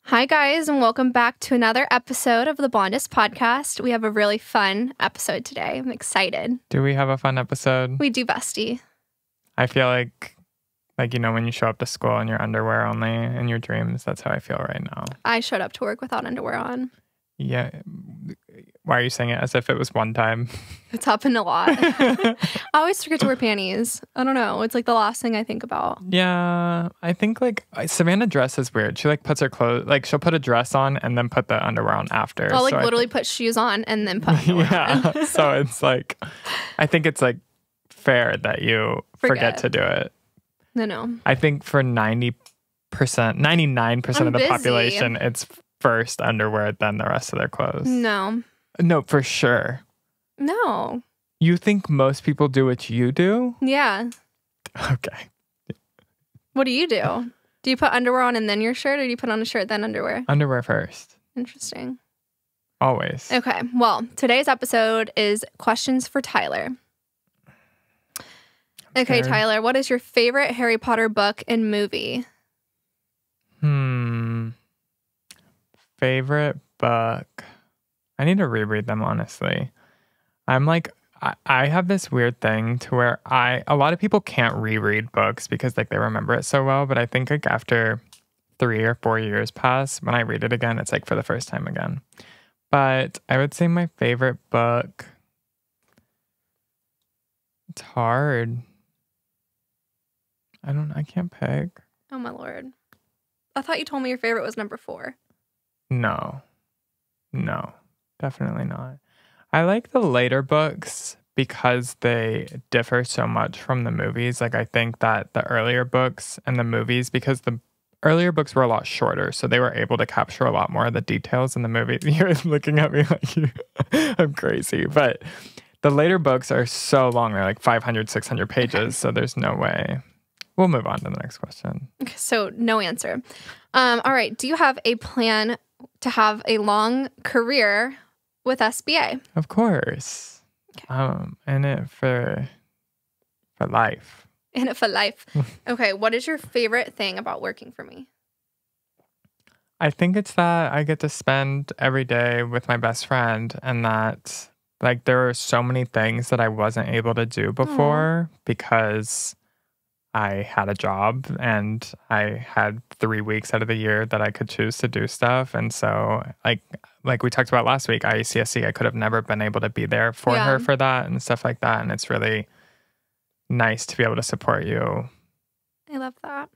Hi, guys, and welcome back to another episode of the Blondest Podcast. We have a really fun episode today. I'm excited. Do we have a fun episode? We do, bestie. I feel like, when you show up to school in your underwear only in your dreams, that's how I feel right now. I showed up to work without underwear on. Yeah. Why are you saying it as if it was one time? It's happened a lot. I always forget to wear panties. I don't know. It's like the last thing I think about. Yeah. I think Savanna dress is weird. She puts her clothes, she'll put a dress on and then put the underwear on after. I'll literally put shoes on and then put underwear on. So it's I think it's fair that you forget to do it. No. I think for 99% of the population, it's first underwear, then the rest of their clothes. No, for sure. No. You think most people do what you do? Yeah. Okay. What do you do? Do you put underwear on and then your shirt, or do you put on a shirt then underwear? Underwear first. Interesting. Always. Okay. Well, today's episode is questions for Tyler. Okay, Tyler, what is your favorite Harry Potter book and movie? Favorite book. I need to reread them, honestly. I have this weird thing to where a lot of people can't reread books because they remember it so well, but I think after 3 or 4 years pass, when I read it again, it's for the first time again. But I would say my favorite book, it's hard. I can't pick. Oh my Lord. I thought you told me your favorite was number 4. No, definitely not. I like the later books because they differ so much from the movies. I think that the earlier books and the movies, because the earlier books were a lot shorter, so they were able to capture a lot more of the details in the movie. You're looking at me I'm crazy. But the later books are so long. They're 500, 600 pages, okay. So there's no way. We'll move on to the next question. Okay, so no answer. All right. Do you have a plan to have a long career with SBA? Of course. Okay. In it for life. In it for life. Okay. What is your favorite thing about working for me? I think it's that I get to spend every day with my best friend, and that there are so many things that I wasn't able to do before because I had a job and I had 3 weeks out of the year that I could choose to do stuff. And so like we talked about last week, IECSC, I could have never been able to be there for her for that and stuff like that. And it's really nice to be able to support you. I love that.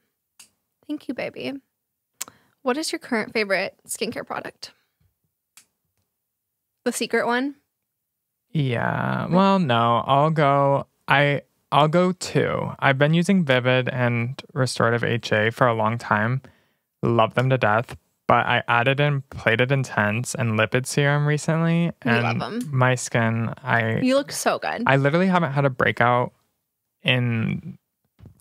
Thank you, baby. What is your current favorite skincare product? The secret one? Yeah. Well, no, I'll go 2. I've been using Vivid and Restorative HA for a long time. Love them to death. But I added in Plated Intense and Lipid Serum recently. And love them. My skin, You look so good. I literally haven't had a breakout in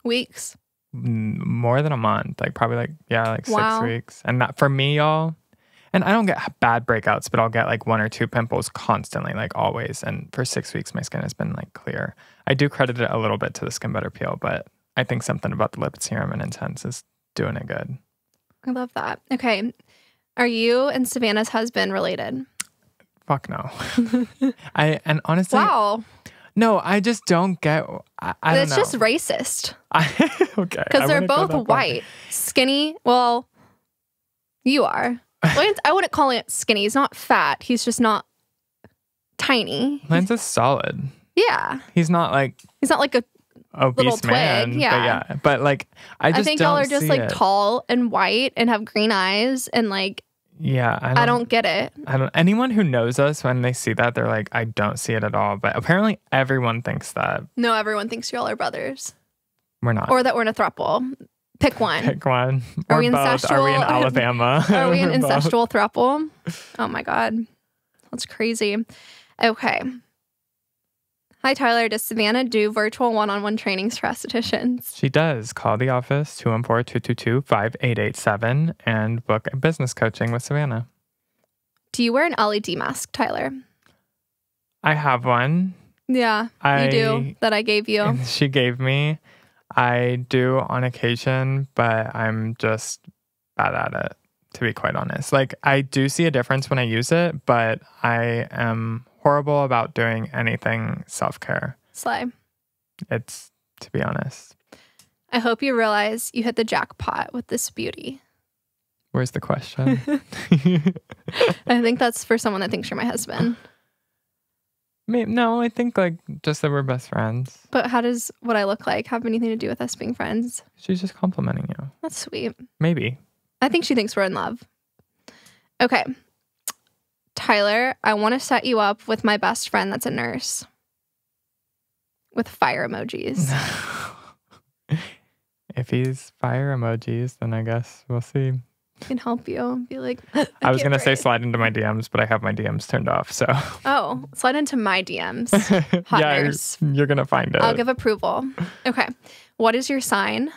weeks. More than a month. Probably 6 weeks. And that for me, y'all. And I don't get bad breakouts, but I'll get 1 or 2 pimples constantly, always. And for 6 weeks, my skin has been clear. I do credit it a little bit to the Skin Better Peel, but I think something about the Lipid Serum and Intense is doing it good. I love that. Okay. Are you and Savanna's husband related? Fuck no. And honestly. Wow. No, I just don't get. I don't know. It's just racist. Okay. Because they're both white. Skinny. Well, you are. I wouldn't call it skinny. He's not fat. He's just not tiny. Lance is solid. Yeah. He's not a obese little twig. man. Yeah. But I think y'all are just tall and white and have green eyes and yeah. I don't get it. Anyone who knows us, when they see that, they're I don't see it at all. But apparently everyone thinks that. No, everyone thinks y'all are brothers. We're not. Or that we're in a throuple. Pick one. Pick one. Are we both. incestual? Are we in Alabama? Are we an incestual throuple? Oh my God. That's crazy. Okay. Hi, Tyler. Does Savanna do virtual one-on-one trainings for estheticians? She does. Call the office, 214-222-5887, and book business coaching with Savanna. Do you wear an LED mask, Tyler? I have one. Yeah, you do. That I gave you. She gave me. I do on occasion, but I'm just bad at it, to be quite honest. Like, I do see a difference when I use it, but I am horrible about doing anything self-care. Slay. It's, to be honest. I hope you realize you hit the jackpot with this beauty. Where's the question? I think that's for someone that thinks you're my husband. No, I think like just that we're best friends. But how does what I look like have anything to do with us being friends? She's just complimenting you. That's sweet. Maybe. I think she thinks we're in love. Okay. Tyler, I want to set you up with my best friend that's a nurse. With fire emojis. If he's fire emojis, then I guess we'll see. Can help you. Be like, I was going to say slide into my DMs, but I have my DMs turned off, so. Oh, slide into my DMs. Hot yeah, nurse. you're going to find it. I'll give approval. Okay. What is your sign?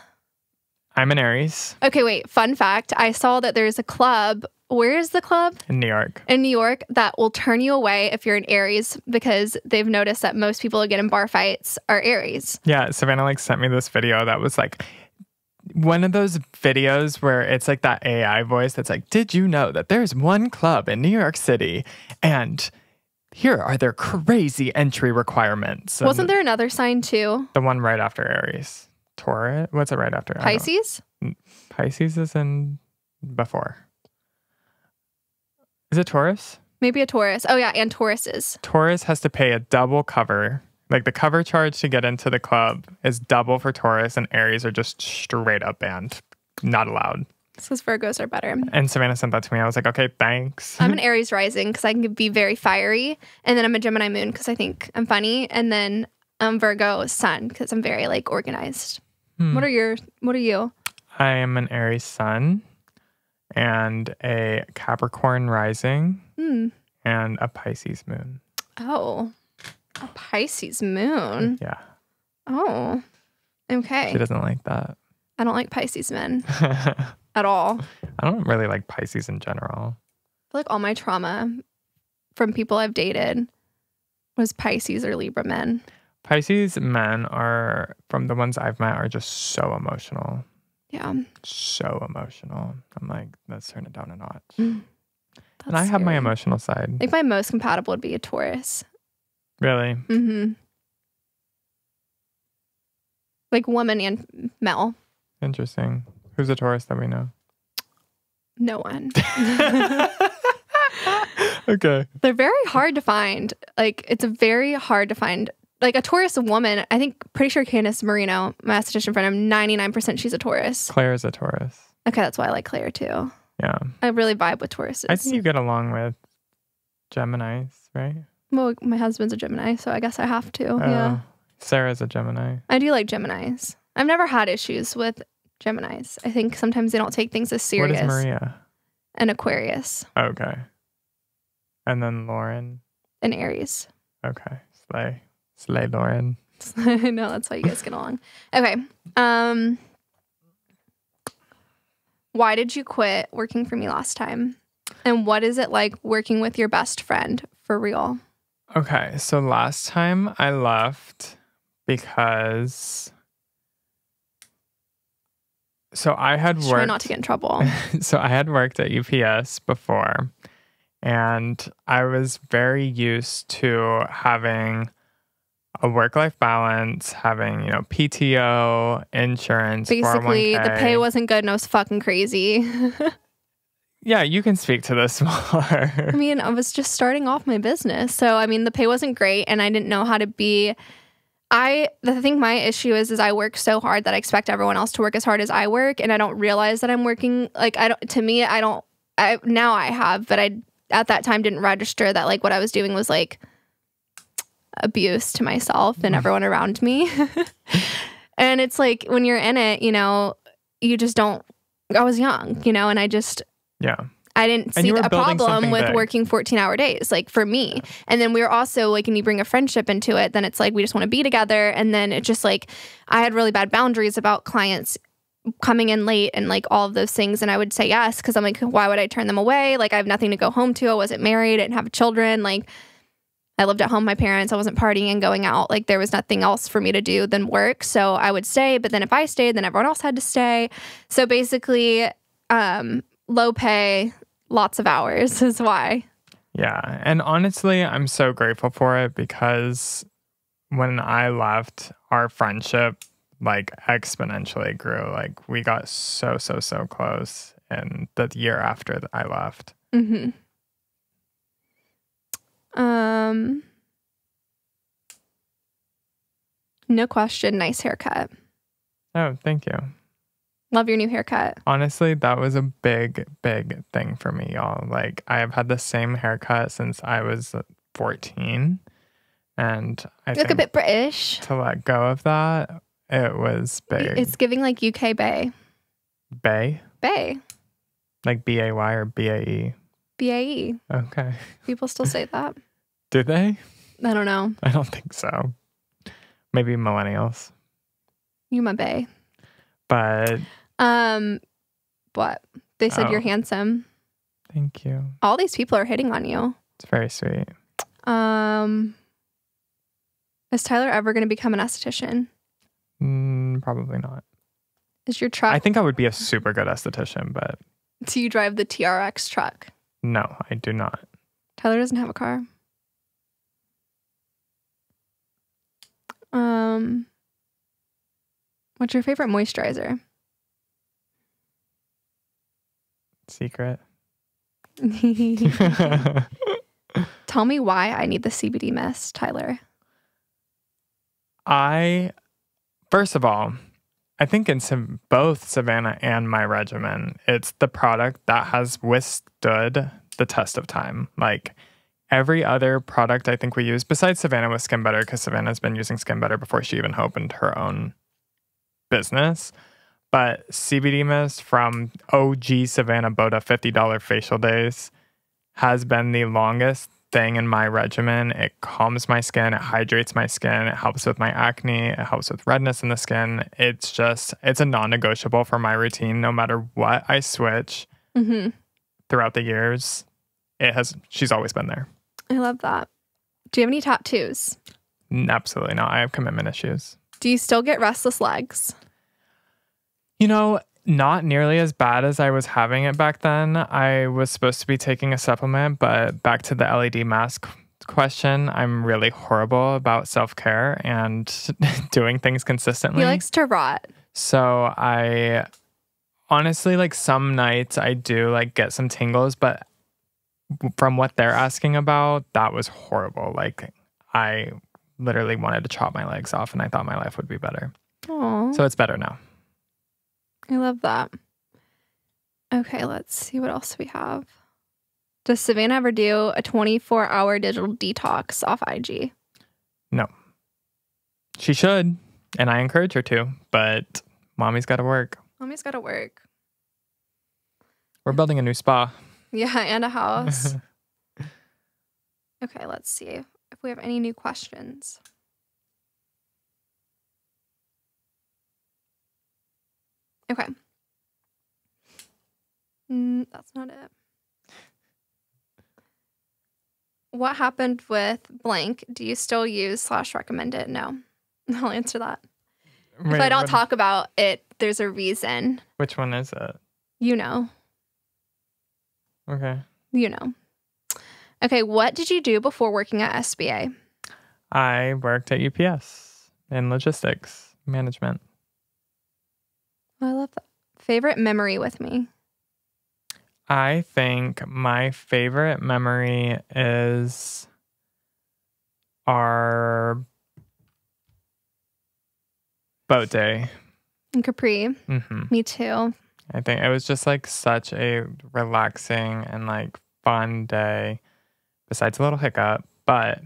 I'm an Aries. Okay, wait. Fun fact. I saw that there's a club. Where is the club? In New York. In New York, that will turn you away if you're an Aries because they've noticed that most people who get in bar fights are Aries. Yeah, Savanna like sent me this video that was like one of those videos where it's like that AI voice that's like, did you know that there's one club in New York City and here are their crazy entry requirements? Wasn't there another sign too? The one right after Aries. Taurus? What's it right after? Pisces? Pisces is in before. Is it Taurus? Maybe a Taurus. Oh yeah, and Tauruses. Taurus has to pay a double cover. Like the cover charge to get into the club is double for Taurus, and Aries are just straight up banned. Not allowed. Because Virgos are better. And Savanna sent that to me. I was like, okay, thanks. I'm an Aries rising because I can be very fiery. And then I'm a Gemini moon because I think I'm funny. And then I'm Virgo sun because I'm very like organized. What are you? I am an Aries sun and a Capricorn rising and a Pisces moon. Oh, a Pisces moon. Yeah. Oh, okay. She doesn't like that. I don't like Pisces men at all. I don't really like Pisces in general. I feel like all my trauma from people I've dated was Pisces or Libra men. Pisces men are, from the ones I've met, are just so emotional. Yeah. So emotional. I'm like, let's turn it down a notch. That's and I have my scary. emotional side. I think my most compatible would be a Taurus. Really? Mm-hmm. Like woman and male. Interesting. Who's a Taurus that we know? No one. Okay. They're very hard to find. Like, it's very hard to find. Like, a Taurus woman, I think, pretty sure Candace Marino, my esthetician friend, I'm 99% she's a Taurus. Claire's a Taurus. Okay, that's why I like Claire, too. Yeah. I really vibe with Tauruses. I think you get along with Geminis, right? Well, my husband's a Gemini, so I guess I have to. Yeah. Sarah's a Gemini. I do like Geminis. I've never had issues with Geminis. I think sometimes they don't take things as serious. What is Maria? An Aquarius. Okay. And then Lauren? An Aries. Okay. Slay Lauren. I know, that's why you guys get along. Okay. Why did you quit working for me last time? And what is it like working with your best friend for real? Okay. So last time I left because... So I had worked... Try not to get in trouble. So I had worked at UPS before, and I was very used to having a work-life balance, having, PTO, insurance, Basically, 401k. the pay wasn't good and I was fucking crazy. Yeah, you can speak to this more. I mean, I was just starting off my business. So, I mean, the pay wasn't great and I didn't know how to be... I think my issue is I work so hard that I expect everyone else to work as hard as I work, and I don't realize that I'm working. Like, now I have, but I at that time didn't register that like what I was doing was like abuse to myself and everyone around me. And it's like when you're in it, you just don't. I was young, and I just I didn't see a problem with working 14-hour days, like for me. And then we were also like, when you bring a friendship into it, then it's like, we just want to be together. And then it's just like, I had really bad boundaries about clients coming in late and like all of those things. And I would say yes, because I'm like, why would I turn them away? Like I have nothing to go home to. I wasn't married. I didn't have children. Like I lived at home with my parents. I wasn't partying and going out. Like there was nothing else for me to do than work. So I would stay. But then if I stayed, then everyone else had to stay. So basically, low pay, lots of hours is why. Yeah. And honestly, I'm so grateful for it because when I left, our friendship like exponentially grew. Like we got so close in the year after that I left. Mm-hmm. No question. Nice haircut. Oh, thank you. Love your new haircut. Honestly, that was a big thing for me, y'all. Like I have had the same haircut since I was 14. And I You look think a bit British. to let go of that, it was big. It's giving like UK Bay. Bay? Bay. Like B-A-Y or B-A-E? BAE. Okay. People still say that. Do they? I don't know. I don't think so. Maybe millennials. You my bae. But what? They said you're handsome. Thank you. All these people are hitting on you. It's very sweet. Is Tyler ever going to become an esthetician? Probably not. Is your truck? I think I would be a super good esthetician, but Do you drive the TRX truck? no, I do not. Tyler doesn't have a car. What's your favorite moisturizer? Secret. Tell me why I need the CBD mist, Tyler. First of all, I think in both Savanna and my regimen, it's the product that has withstood the test of time. Like every other product I think we use, besides Savanna with Skin Better, because Savannah's been using Skin Better before she even opened her own business. But CBD mist from OG Savanna Boda $50 facial days has been the longest thing in my regimen. It calms my skin, it hydrates my skin, it helps with my acne, it helps with redness in the skin. It's a non-negotiable for my routine. No matter what I switch throughout the years, she's always been there. I love that. Do you have any tattoos? Absolutely not. I have commitment issues. Do you still get restless legs? You know, not nearly as bad as I was having it back then. I was supposed to be taking a supplement, but back to the LED mask question, I'm really horrible about self-care and doing things consistently. He likes to rot. So I honestly, like some nights I do like get some tingles, but from what they're asking about, that was horrible. Like I literally wanted to chop my legs off and I thought my life would be better. Aww. So it's better now. I love that. Okay, let's see what else we have. Does Savanna ever do a 24-hour digital detox off IG? No. She should, and I encourage her to, but mommy's got to work. Mommy's got to work. We're building a new spa. Yeah, and a house. Okay, let's see if we have any new questions. Okay. That's not it. What happened with blank? Do you still use / recommend it? No. I'll answer that. Wait, if I don't talk about it, there's a reason. Which one is it? You know. Okay. You know. Okay, what did you do before working at SBA? I worked at UPS in logistics management. I love that. Favorite memory with me? I think my favorite memory is our boat day. In Capri. Mm-hmm. Me too. I think it was just like such a relaxing and like fun day, besides a little hiccup. But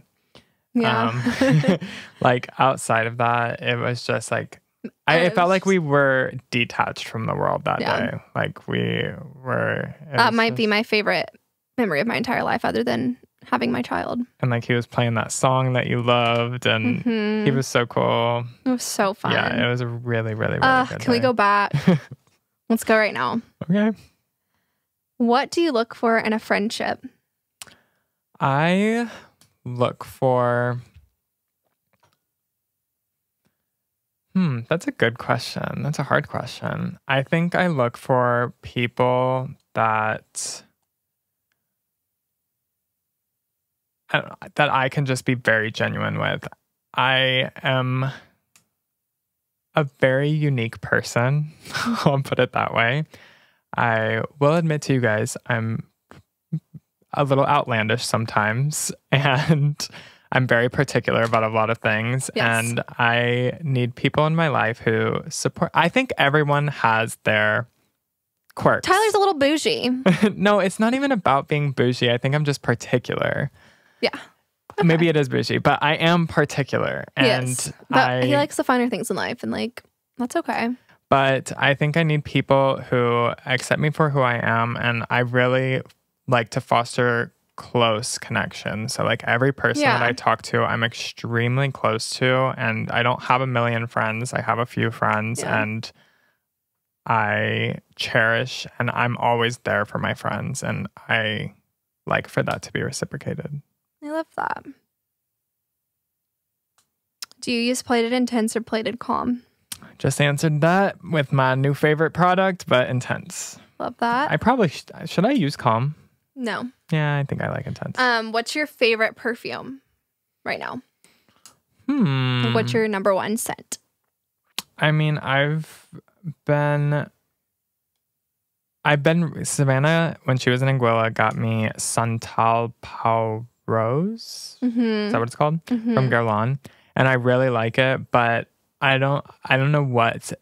yeah. like outside of that, it was just like, it felt like we were detached from the world that day. Like we were. That might be my favorite memory of my entire life, other than having my child. And like he was playing that song that you loved, and he was so cool. It was so fun. Yeah, it was a really good day. Can we go back? Let's go right now. Okay. What do you look for in a friendship? I look for... that's a good question. That's a hard question. I think I look for people that that I can just be very genuine with. I am a very unique person. I'll put it that way. I will admit to you guys, I'm a little outlandish sometimes, and I'm very particular about a lot of things. Yes. And I need people in my life who support. I think everyone has their quirks. Tyler's a little bougie. No, it's not even about being bougie. I think I'm just particular. Yeah. Okay. Maybe it is bougie, but I am particular. And yes. But he likes the finer things in life, and like, that's okay. But I think I need people who accept me for who I am, and I really like to foster close connection. So like every person that I talk to, I'm extremely close to, and I don't have a million friends. I have a few friends, and I cherish, and I'm always there for my friends, and I like for that to be reciprocated. I love that. Do you use plated intense or plated calm? Just answered that with my new favorite product, but intense. Love that. I probably should I use calm? No. Yeah, I think I like intense. What's your favorite perfume right now? What's your number one scent? I mean, I've been Savanna, when she was in Anguilla, got me Santal Pau Rose. Is that what it's called? From Guerlain. And I really like it, but I don't know what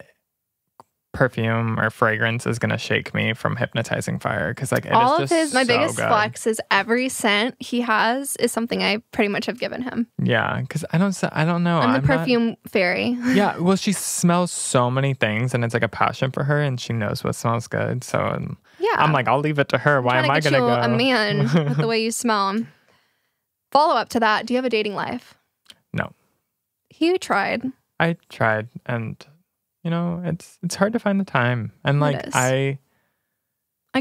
perfume or fragrance is gonna shake me from hypnotizing fire, because like all of his my biggest flex is every scent he has is something I pretty much have given him. Yeah, because I don't know. I'm the perfume fairy. Yeah, well, she smells so many things, and it's like a passion for her, and she knows what smells good. So I'm like, I'll leave it to her. Why am I gonna go? A man with the way you smell. Follow up to that: do you have a dating life? No. You tried. I tried, and you know, it's hard to find the time. And like I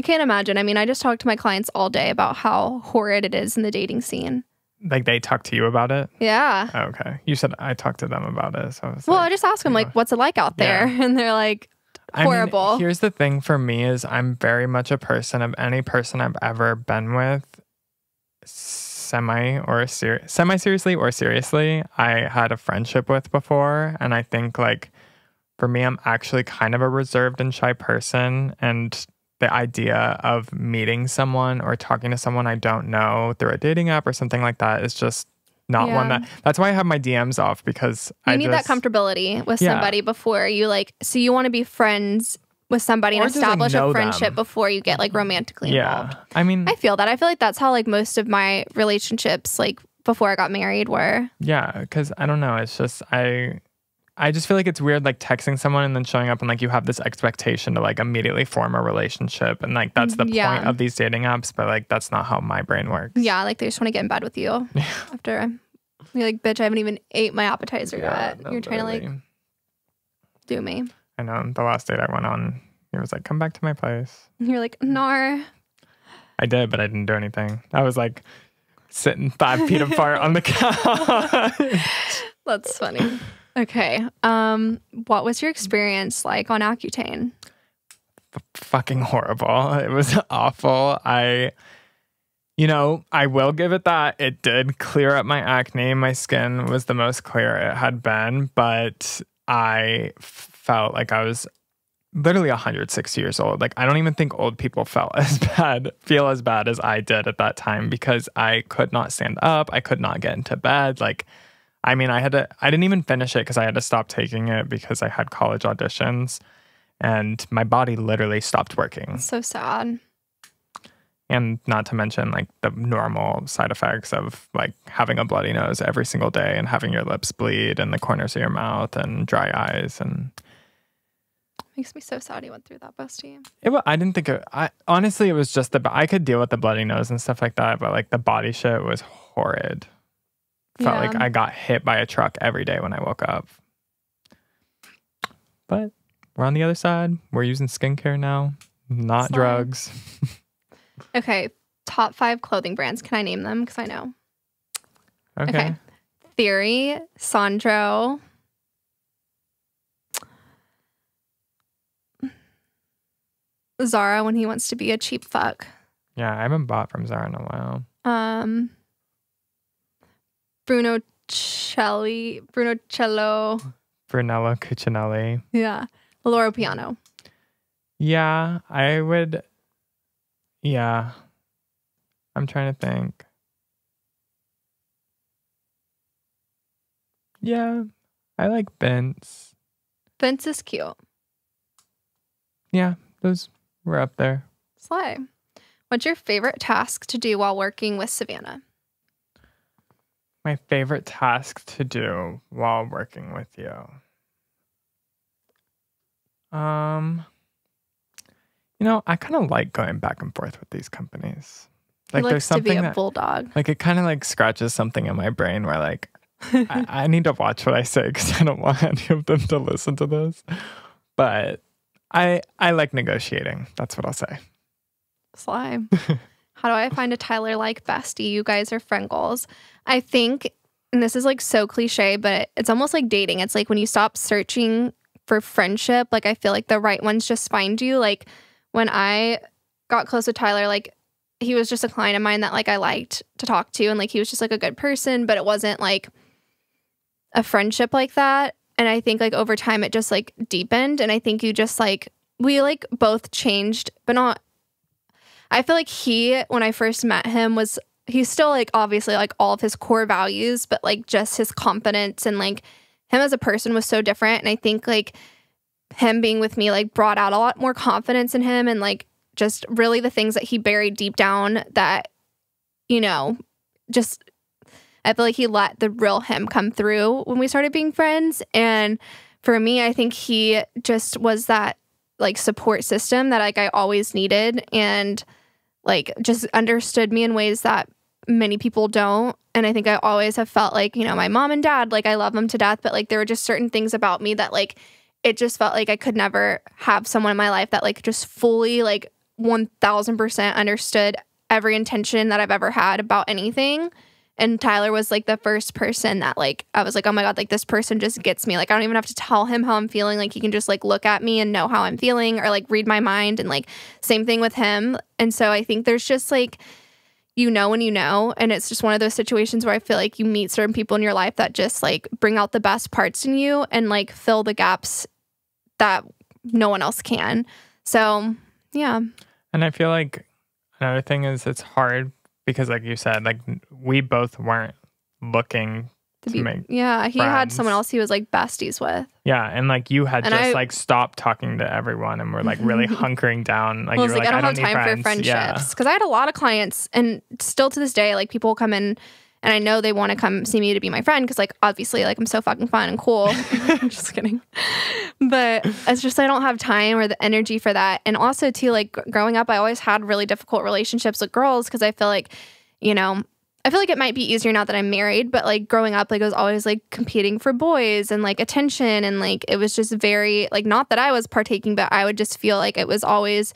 can't imagine. I mean, I just talk to my clients all day about how horrid it is in the dating scene. Like they talk to you about it? Yeah. Oh, okay. You said I talked to them about it. So I just ask them like, what's it like out there? And they're like, horrible. I mean, here's the thing for me is I'm very much a person of any person I've ever been with, semi-seriously or seriously, I had a friendship with before. And I think like for me, I'm actually kind of a reserved and shy person. And the idea of meeting someone or talking to someone I don't know through a dating app or something like that is just not one that's why I have my DMs off, because you need that comfortability with somebody before you like, so you want to be friends with somebody and establish a friendship before you get like romantically involved. I mean, I feel that. I feel like that's how like most of my relationships like before I got married were. Yeah, because I don't know. It's just I just feel like it's weird like texting someone and then showing up and like you have this expectation to like immediately form a relationship, and like that's the point of these dating apps, but like that's not how my brain works. Yeah, like they just want to get in bed with you after you're like, bitch, I haven't even ate my appetizer yet. You're trying to like do me. I know. The last date I went on, he was like, come back to my place. You're like, nar. I did, but I didn't do anything. I was like sitting 5 feet apart on the couch. That's funny. Okay. What was your experience like on Accutane? Fucking horrible. It was awful. I will give it that. It did clear up my acne. My skin was the most clear it had been, but I felt like I was literally 160 years old. Like, I don't even think old people feel as bad as I did at that time, because I could not stand up. I could not get into bed. Like, I mean, I didn't even finish it because I had to stop taking it because I had college auditions and my body literally stopped working. That's so sad. And not to mention like the normal side effects of like having a bloody nose every single day and having your lips bleed and the corners of your mouth and dry eyes. And makes me so sad you went through that, bestie. I didn't think honestly, it was just I could deal with the bloody nose and stuff like that, but like the body shit was horrid. Felt like I got hit by a truck every day when I woke up. But we're on the other side. We're using skincare now, not drugs. Okay. Top 5 clothing brands. Can I name them? Because I know. Okay. Theory, Sandro. Zara when he wants to be a cheap fuck. Yeah, I haven't bought from Zara in a while. Brunello Cucinelli. Yeah. Loro Piano. Yeah, I would. Yeah. I'm trying to think. Yeah, I like Vince. Vince is cute. Yeah, those were up there. Slay. What's your favorite task to do while working with Savanna? My favorite task to do while working with you. I kind of like going back and forth with these companies. Like, He likes there's something to be a bulldog. like, it kind of like scratches something in my brain where like I need to watch what I say because I don't want any of them to listen to this. But I like negotiating. That's what I'll say. Sly. How do I find a Tyler-like bestie? You guys are friend goals. I think, and this is like so cliche, but it's almost like dating. It's like when you stop searching for friendship, like I feel like the right ones just find you. Like when I got close with Tyler, like he was just a client of mine that like I liked to talk to, and like he was just like a good person, but it wasn't like a friendship like that. And I think like over time it just like deepened, and I think you just like we like both changed, but not. I feel like when I first met him, he's still like obviously like all of his core values, but like just his confidence and like him as a person was so different. And I think like him being with me like brought out a lot more confidence in him, and like just really the things that he buried deep down that, just I feel like he let the real him come through when we started being friends. And for me, I think he just was that like support system that like I always needed, and like just understood me in ways that many people don't. And I think I always have felt like, my mom and dad, like I love them to death, but like there were just certain things about me that like it just felt like I could never have someone in my life that like just fully like 1000% understood every intention that I've ever had about anything. And Tyler was like the first person that like I was like, oh my God, like this person just gets me. Like I don't even have to tell him how I'm feeling. Like he can just like look at me and know how I'm feeling, or like read my mind, and like same thing with him. And so I think there's just like, when and it's just one of those situations where I feel like you meet certain people in your life that just like bring out the best parts in you and like fill the gaps that no one else can. So yeah. And I feel like another thing is it's hard because like you said, like we both weren't looking to make he friends. Had someone else he was like besties with. Yeah, and like you had like stopped talking to everyone and were like really hunkering down. Like, I was like, I don't have time for friendships. Because I had a lot of clients, and still to this day, like people will come in and I know they want to come see me to be my friend because like obviously like I'm so fucking fun and cool. I'm just kidding. But it's just I don't have time or the energy for that. And also too, like growing up, I always had really difficult relationships with girls because I feel like, I feel like it might be easier now that I'm married, but like growing up, like I was always like competing for boys and like attention, and like it was just very like, not that I was partaking, but I would just feel like it was always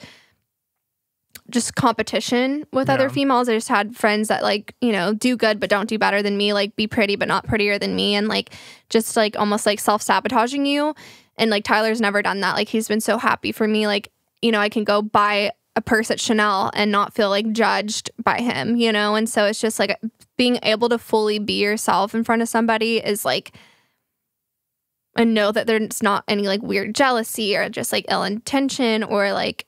just competition with other females. I just had friends that like, do good but don't do better than me, like be pretty but not prettier than me, and like just like almost like self-sabotaging you. And like Tyler's never done that. Like he's been so happy for me, like, I can go buy a purse at Chanel and not feel like judged by him, and so it's just like being able to fully be yourself in front of somebody is like, and know that there's not any like weird jealousy or just like ill intention, or like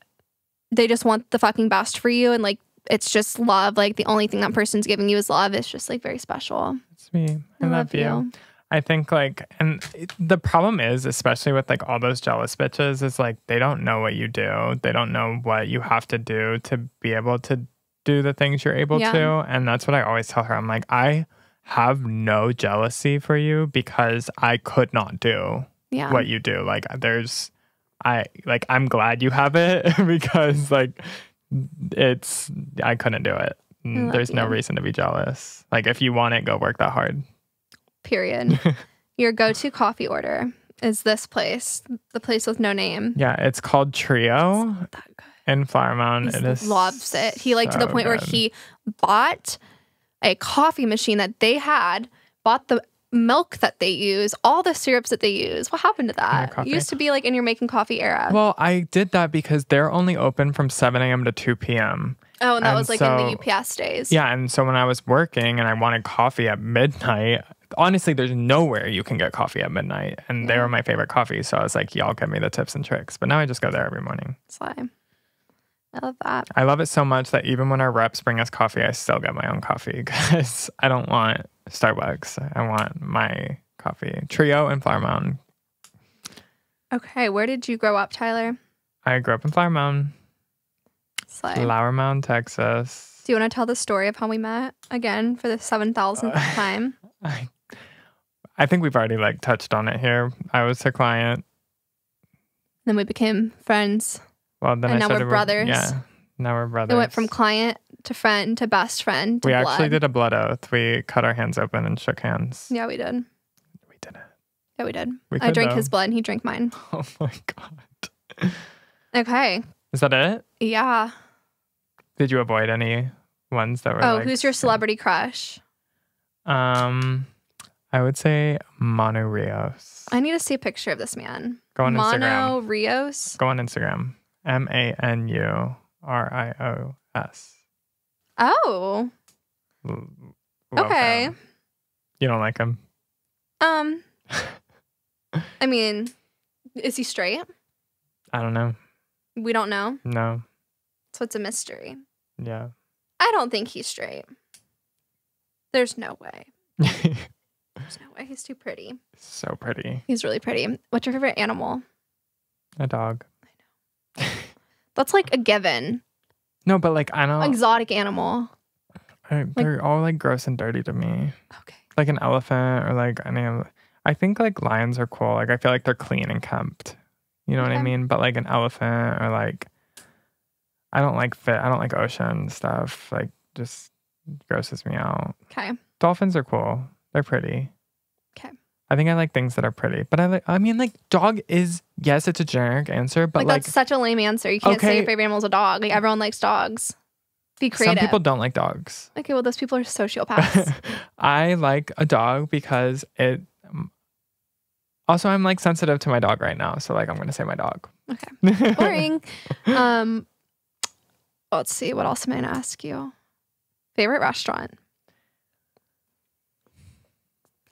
they just want the fucking best for you, and like it's just love. Like the only thing that person's giving you is love. It's just like very special. It's me. I love you. I think like, and the problem is, especially with like all those jealous bitches, is like they don't know what you do. They don't know what you have to do to be able to do the things you're able to. And that's what I always tell her. I'm like, I have no jealousy for you because I could not do what you do. Like I'm glad you have it because like I couldn't do it. There's no reason to be jealous. Like if you want it, go work that hard. Period. Your go-to coffee order is this place, the place with no name. Yeah, it's called Trio in Flower Mound. He loves it. He like to the point where he bought a coffee machine that they had, bought the milk that they use, all the syrups that they use. What happened to that? It used to be like in your making coffee era. Well, I did that because they're only open from 7 a.m. to 2 p.m. Oh, and that was like in the UPS days. Yeah, and so when I was working and I wanted coffee at midnight, honestly, there's nowhere you can get coffee at midnight. And they were my favorite coffee. So I was like, y'all give me the tips and tricks. But now I just go there every morning. Slime. I love that. I love it so much that even when our reps bring us coffee, I still get my own coffee because I don't want Starbucks. I want my coffee. Trio and Flower Mound. Okay, where did you grow up, Tyler? I grew up in Flower Mound. Slime. Flower Mound, Texas. Do you want to tell the story of how we met again for the 7,000th time? I think we've already like touched on it here. I was a client. Then we became friends. Well, then and I now we're brothers. Yeah, now we're brothers. It went from client to friend to best friend to we blood. actually did a blood oath. We cut our hands open and shook hands. Yeah, we did. We did it. Yeah, we did. We I drank his blood and he drank mine. Oh my God. Okay. Is that it? Yeah. Did you avoid any ones that were who's your celebrity crush? I would say Manu Rios. I need to see a picture of this man. Go on Instagram. Manu Rios? Go on Instagram. MANURIOS. Oh. Love okay. him. You don't like him? I mean, is he straight? I don't know. We don't know? No. So it's a mystery. Yeah. I don't think he's straight. There's no way. There's no way. He's too pretty. So pretty. He's really pretty. What's your favorite animal? A dog. I know. That's like a given. No, but like I don't. Exotic animal. They're all like gross and dirty to me. Okay. Like an elephant or like I think like lions are cool. Like I feel like they're clean and kempt. You know what I mean? But like an elephant or like I don't like ocean stuff. Like just grosses me out. Okay. Dolphins are cool. They're pretty. Okay. I think I like things that are pretty. But I mean like dog is, yes, it's a generic answer, but like that's such a lame answer. You can't say your favorite animal is a dog. Like everyone likes dogs. Be creative. Some people don't like dogs. Okay, well those people are sociopaths. I like a dog because it also I'm like sensitive to my dog right now. So like I'm gonna say my dog. Okay. Boring. Let's see. What else am I gonna ask you? Favorite restaurant?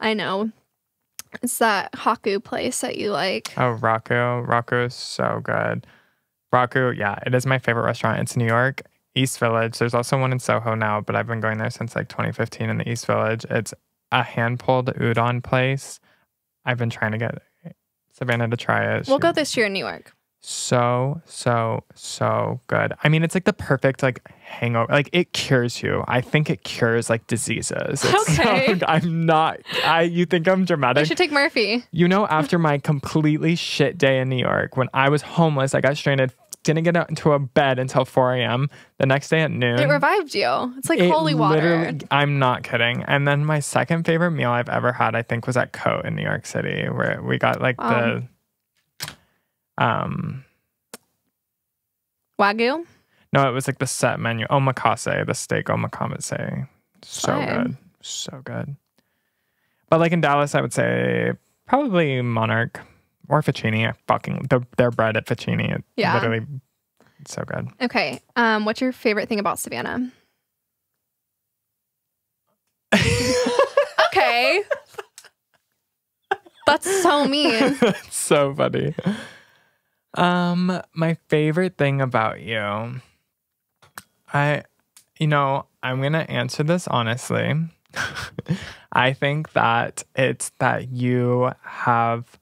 I know. It's that Haku place that you like. Oh, Raku. Raku is so good. Raku, yeah, it is my favorite restaurant. It's New York, East Village. There's also one in Soho now, but I've been going there since like 2015 in the East Village. It's a hand-pulled udon place. I've been trying to get Savanna to try it. We'll go this year in New York. So good. I mean, it's like the perfect like hangover. Like it cures you. I think it cures like diseases. Okay. You think I'm dramatic? I should take Murphy. You know, after my completely shit day in New York, when I was homeless, I got stranded, didn't get out into a bed until 4 a.m. The next day at noon. It revived you. It's like holy water. I'm not kidding. And then my second favorite meal I've ever had, I think, was at Cote in New York City, where we got like the Wagyu? No, it was like the set menu. Omakase, the steak omakase. So good. So good. But like in Dallas, I would say probably Monarch or Ficini. Their bread at Ficini. Literally so good. Okay. What's your favorite thing about Savanna? Okay. That's so mean. That's so funny. My favorite thing about you, I'm gonna answer this honestly. I think that it's that you have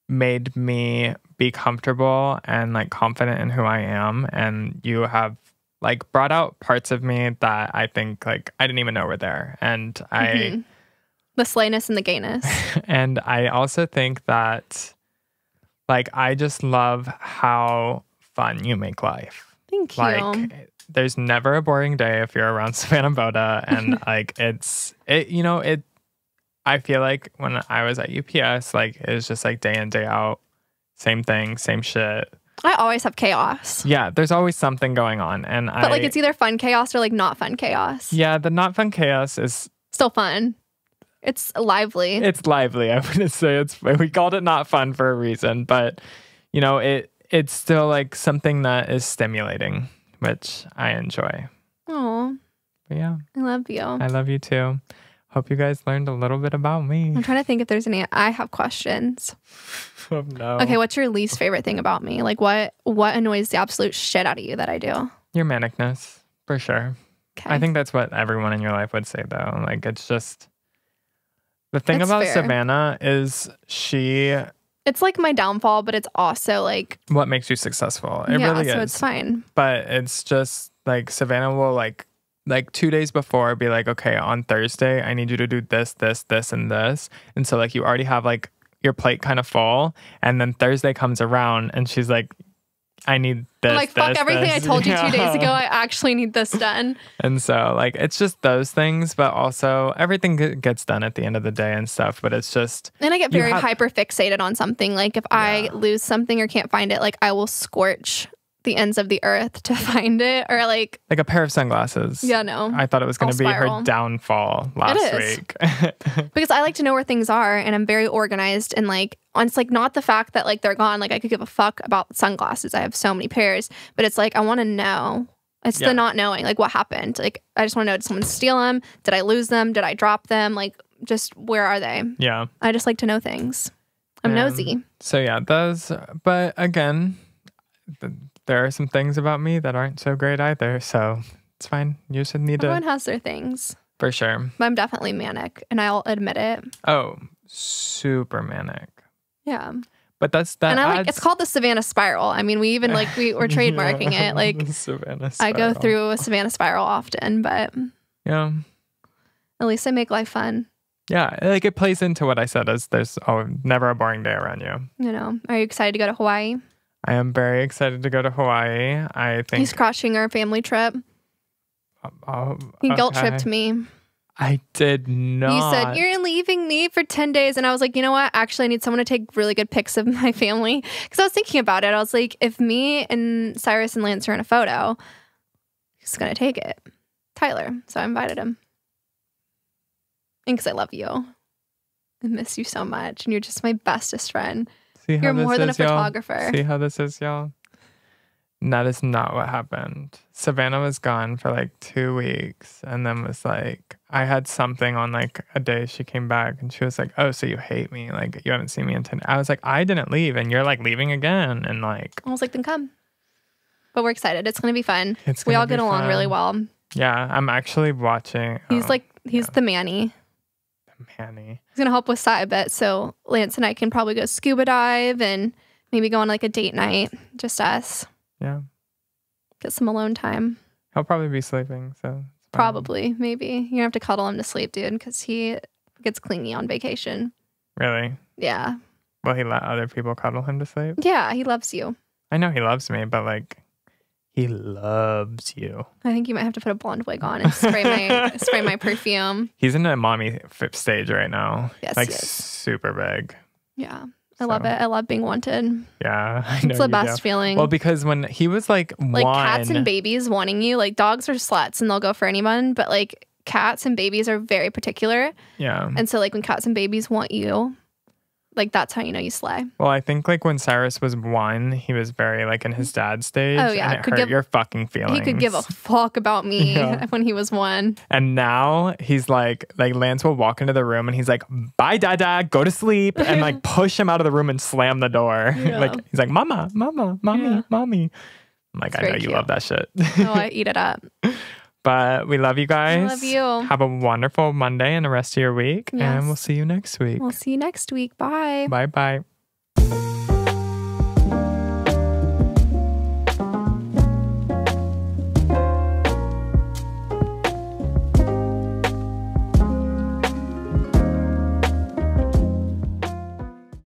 made me be comfortable and like confident in who I am, and you have like brought out parts of me that I think like I didn't even know were there, and the slayness and the gayness. And I also think that like, I just love how fun you make life. Thank you. Like, there's never a boring day if you're around Savanna Boda. And like, I feel like when I was at UPS, like, it was just like day in, day out, same thing, same shit. I always have chaos. Yeah, there's always something going on. But like, it's either fun chaos or like not fun chaos. Yeah, the not fun chaos is still fun. It's lively. It's lively. I wouldn't say we called it not fun for a reason, but you know, it's still like something that is stimulating, which I enjoy. Oh, yeah. I love you. I love you too. Hope you guys learned a little bit about me. I'm trying to think if there's any. I have questions. Oh, no. Okay, what's your least favorite thing about me? Like, what annoys the absolute shit out of you that I do? Your manicness, for sure. Okay. I think that's what everyone in your life would say, though. Like, it's just the thing That's about fair. Savanna is It's like my downfall, but it's also like what makes you successful. It yeah, really is. so it's fine. But it's just like Savanna will like 2 days before be like, okay, on Thursday, I need you to do this, this, this, and this. And so like you already have like your plate kind of full. And then Thursday comes around and she's like, I need this. I'm like, fuck everything this. I told you 2 days ago. I actually need this done. And so like, it's just those things, but also everything gets done at the end of the day and stuff. But it's just. And I get very hyper fixated on something. Like if I lose something or can't find it, like I will scorch the ends of the earth to find it, or like a pair of sunglasses. Yeah, no. I thought it was going to be her downfall last week. Because I like to know where things are, and I'm very organized, and like it's like not the fact that like they're gone. Like I could give a fuck about sunglasses. I have so many pairs, but it's like I want to know. It's the not knowing, like what happened. Like I just want to know: did someone steal them? Did I lose them? Did I drop them? Like just where are they? Yeah. I just like to know things. I'm nosy. So yeah, those. But again. There are some things about me that aren't so great either, so it's fine. You should need Everyone has their things. For sure. But I'm definitely manic, and I'll admit it. Oh, super manic. Yeah. But that's that. And I like it's called the Savanna spiral. I mean, we even like we're trademarking it. Like Savanna spiral. I go through a Savanna spiral often, but yeah. At least I make life fun. Yeah, like it plays into what I said as there's never a boring day around you. You know. Are you excited to go to Hawaii? I am very excited to go to Hawaii. I think he's crashing our family trip. He guilt tripped me. I did not. You said, you're leaving me for 10 days. And I was like, you know what? Actually, I need someone to take really good pics of my family. Because I was thinking about it. I was like, if me and Cyrus and Lance are in a photo, who's going to take it? Tyler. So I invited him. And because I love you. I miss you so much. And you're just my bestest friend. You're more than a photographer. See how this is, y'all? That is not what happened. Savanna was gone for like 2 weeks and then was like, I had something on like a day she came back and she was like, oh, so you hate me? Like, you haven't seen me in 10 days. I was like, I didn't leave and you're like leaving again. And like, I was like, then come. But we're excited. It's going to be fun. We all get along really well. Yeah, I'm actually watching. He's the Manny. Manny. He's gonna help with Sai a bit, so Lance and I can probably go scuba dive and maybe go on like a date night, just us. Yeah. Get some alone time. He'll probably be sleeping, so probably, maybe. You're gonna have to cuddle him to sleep, dude, because he gets clingy on vacation. Really? Yeah. Will he let other people cuddle him to sleep? Yeah, he loves you. I know he loves me, but like he loves you. I think you might have to put a blonde wig on and spray my perfume. He's in a mommy stage right now. Yes, like super big. Yeah, I love it. I love being wanted. Yeah, I know. It's the best feeling. Well, because when he was like cats and babies wanting you, like dogs are sluts and they'll go for anyone, but like cats and babies are very particular. Yeah. And so like when cats and babies want you, like that's how you know you slay. Well, I think like when Cyrus was 1, he was very like in his dad's stage. Oh yeah, and it hurt your fucking feelings. He could give a fuck about me when he was 1. And now he's like Lance will walk into the room and he's like, "Bye, Dada, go to sleep," and like push him out of the room and slam the door. Yeah. Like he's like, "Mama, Mommy, Mommy." I'm like, I know you love that shit. Oh, I eat it up. But we love you guys. I love you. Have a wonderful Monday and the rest of your week. Yes. And we'll see you next week. We'll see you next week. Bye. Bye-bye.